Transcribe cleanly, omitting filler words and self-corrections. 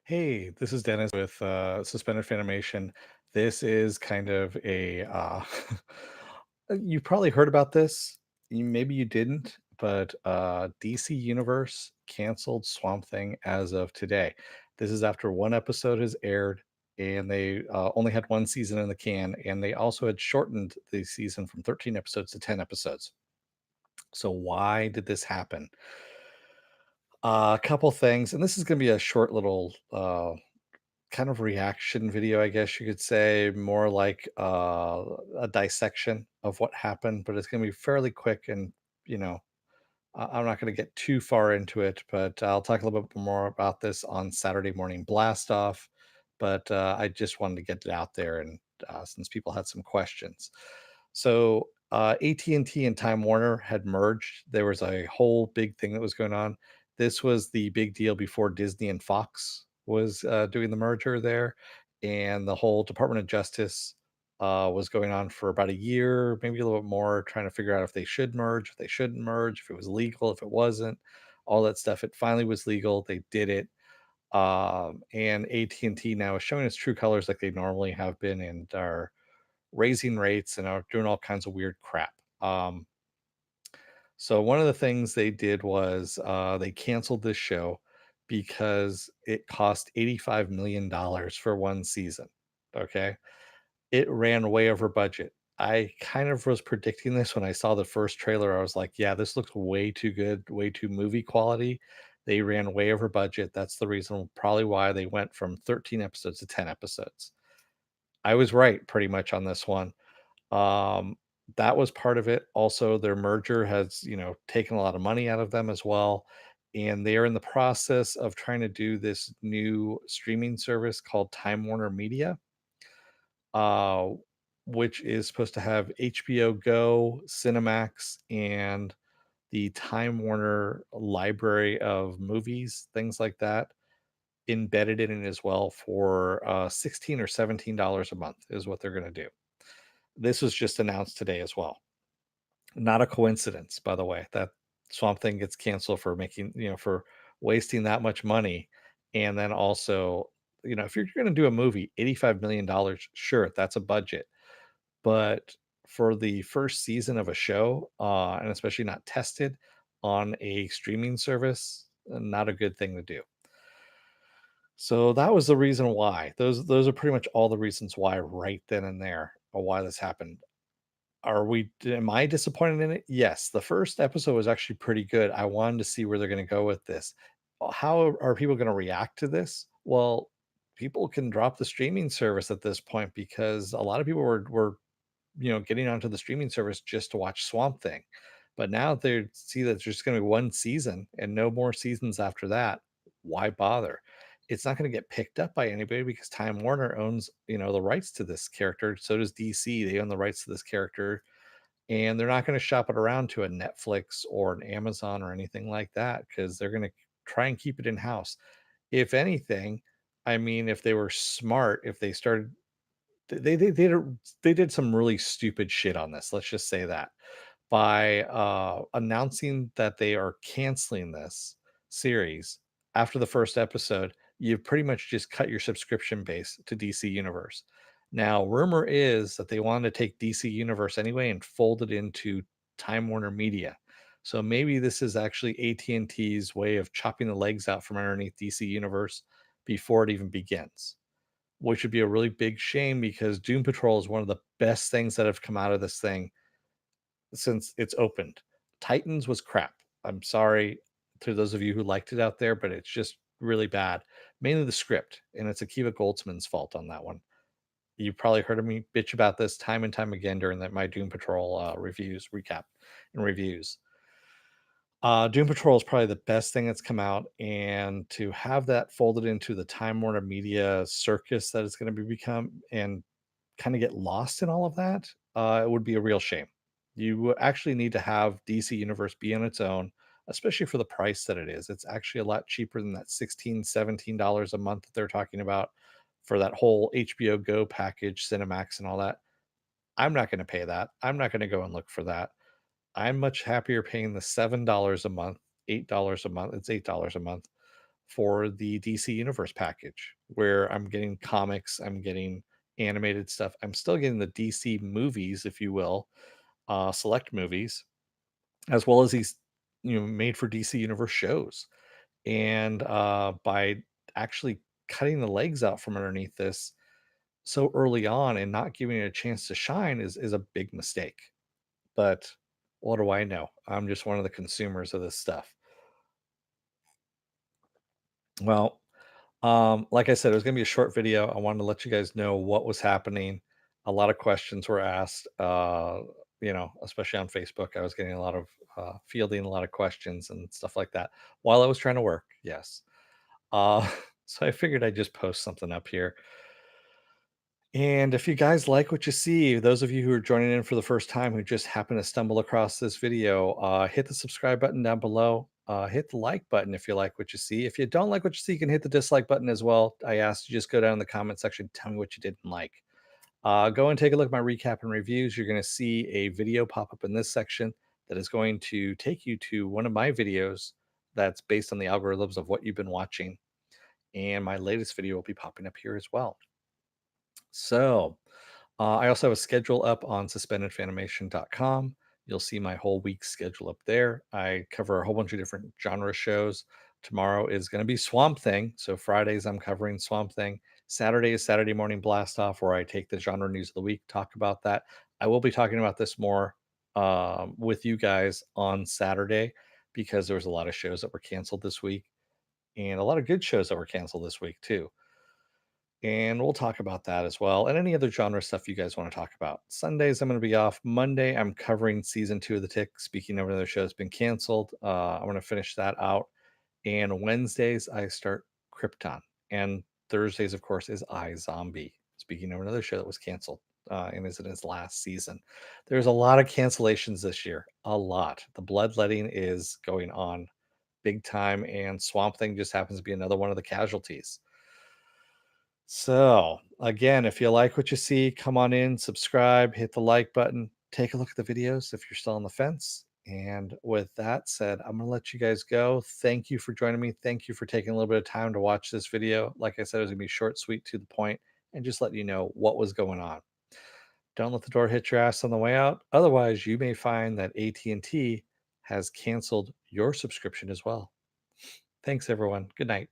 Hey, this is Dennis with Suspended Fanimation. This is kind of a you probably heard about this. Maybe you didn't, but DC Universe canceled Swamp Thing as of today. This is after one episode has aired, and they only had one season in the can, and they also had shortened the season from 13 episodes to 10 episodes. So why did this happen? A couple things, and this is going to be a short little kind of reaction video, I guess you could say, more like a dissection of what happened, but it's going to be fairly quick. And, you know, I'm not going to get too far into it, but I'll talk a little bit more about this on Saturday Morning Blast Off. But I just wanted to get it out there, and since people had some questions. So AT&T and Time Warner had merged. There was a whole big thing that was going on. This was the big deal before Disney and Fox was doing the merger there, and the whole Department of Justice was going on for about a year, maybe a little bit more, trying to figure out if they should merge, if they shouldn't merge, if it was legal, if it wasn't, all that stuff. It finally was legal. They did it, and AT&T now is showing its true colors like they normally have been, and are raising rates and are doing all kinds of weird crap. So one of the things they did was they canceled this show because it cost $85 million for one season. Okay, it ran way over budget. I kind of was predicting this when I saw the first trailer. I was like, yeah, this looks way too good, way too movie quality. They ran way over budget. That's the reason, probably why they went from 13 episodes to 10 episodes. I was right pretty much on this one. Um, that was part of it. Also, their merger has, taken a lot of money out of them as well. And they are in the process of trying to do this new streaming service called Time Warner Media, uh, which is supposed to have HBO Go, Cinemax, and the Time Warner library of movies, things like that, embedded in it as well for 16 or $17 a month is what they're going to do. This was just announced today as well. Not a coincidence, by the way, that Swamp Thing gets canceled for for wasting that much money. And then also, if you're going to do a movie, $85 million, sure, that's a budget. But for the first season of a show, and especially not tested on a streaming service, not a good thing to do. So that was the reason why. Those are pretty much all the reasons why right then and there, or why this happened. Am I disappointed in it? Yes, the first episode was actually pretty good. I wanted to see where they're gonna go with this. How are people gonna react to this? Well, people can drop the streaming service at this point because a lot of people were getting onto the streaming service just to watch Swamp Thing. But now they see that there's just gonna be one season and no more seasons after that. Why bother? It's not gonna get picked up by anybody because Time Warner owns the rights to this character. So does DC. They own the rights to this character, and they're not gonna shop it around to a Netflix or an Amazon or anything like that because they're gonna try and keep it in-house. If anything, I mean, if they were smart, if they started they did some really stupid shit on this. Let's just say that by announcing that they are canceling this series after the first episode, you've pretty much just cut your subscription base to DC Universe. Now, rumor is that they wanted to take DC Universe anyway and fold it into Time Warner Media. So maybe this is actually AT&T's way of chopping the legs out from underneath DC Universe before it even begins, which would be a really big shame because Doom Patrol is one of the best things that have come out of this thing since it's opened. Titans was crap. I'm sorry to those of you who liked it out there, but it's just really bad. Mainly the script, and it's Akiva Goldsman's fault on that one. You've probably heard of me bitch about this time and time again during my Doom Patrol reviews, recap, and reviews. Doom Patrol is probably the best thing that's come out, and to have that folded into the Time Warner Media circus that it's going to be become, and kind of get lost in all of that, it would be a real shame. You actually need to have DC Universe be on its own, especially for the price that it is. It's actually a lot cheaper than that 16, $17 a month that they're talking about for that whole HBO Go package, Cinemax, and all that. I'm not going to pay that. I'm not going to go and look for that. I'm much happier paying the $7 a month, $8 a month. It's $8 a month for the DC Universe package, where I'm getting comics, I'm getting animated stuff. I'm still getting the DC movies, if you will, select movies, as well as these, made for DC Universe shows. And by actually cutting the legs out from underneath this so early on and not giving it a chance to shine is a big mistake. But what do I know? I'm just one of the consumers of this stuff. Well, like I said, it was gonna be a short video. I wanted to let you guys know what was happening. A lot of questions were asked, especially on Facebook. I was getting a lot of fielding a lot of questions and stuff like that while I was trying to work. Yes. Uh, so I figured I'd just post something up here. And if you guys like what you see, those of you who are joining in for the first time who just happen to stumble across this video, hit the subscribe button down below. Hit the like button if you like what you see. If you don't like what you see, you can hit the dislike button as well. I asked you just go down in the comment section, tell me what you didn't like. Go and take a look at my recap and reviews. You're going to see a video pop up in this section that is going to take you to one of my videos that's based on the algorithms of what you've been watching. And my latest video will be popping up here as well. So, I also have a schedule up on suspendedfanimation.com. You'll see my whole week schedule up there. I cover a whole bunch of different genre shows. Tomorrow is going to be Swamp Thing. So, Fridays, I'm covering Swamp Thing. Saturday is Saturday Morning Blast Off, where I take the genre news of the week, talk about that. I will be talking about this more with you guys on Saturday because there was a lot of shows that were canceled this week and a lot of good shows that were canceled this week, too. And we'll talk about that as well, and any other genre stuff you guys want to talk about. Sundays, I'm going to be off. Monday, I'm covering season 2 of The Tick. Speaking of another show that's been canceled, I'm going to finish that out. And Wednesdays, I start Krypton. And Thursdays, of course, is iZombie. Speaking of another show that was canceled and is in its last season. There's a lot of cancellations this year. A lot. The bloodletting is going on big time, and Swamp Thing just happens to be another one of the casualties. So, again, if you like what you see, come on in, subscribe, hit the like button, take a look at the videos if you're still on the fence. And with that said, I'm going to let you guys go. Thank you for joining me. Thank you for taking a little bit of time to watch this video. Like I said, it was going to be short, sweet, to the point, and just let you know what was going on. Don't let the door hit your ass on the way out. Otherwise, you may find that at&t has canceled your subscription as well. Thanks, everyone. Good night.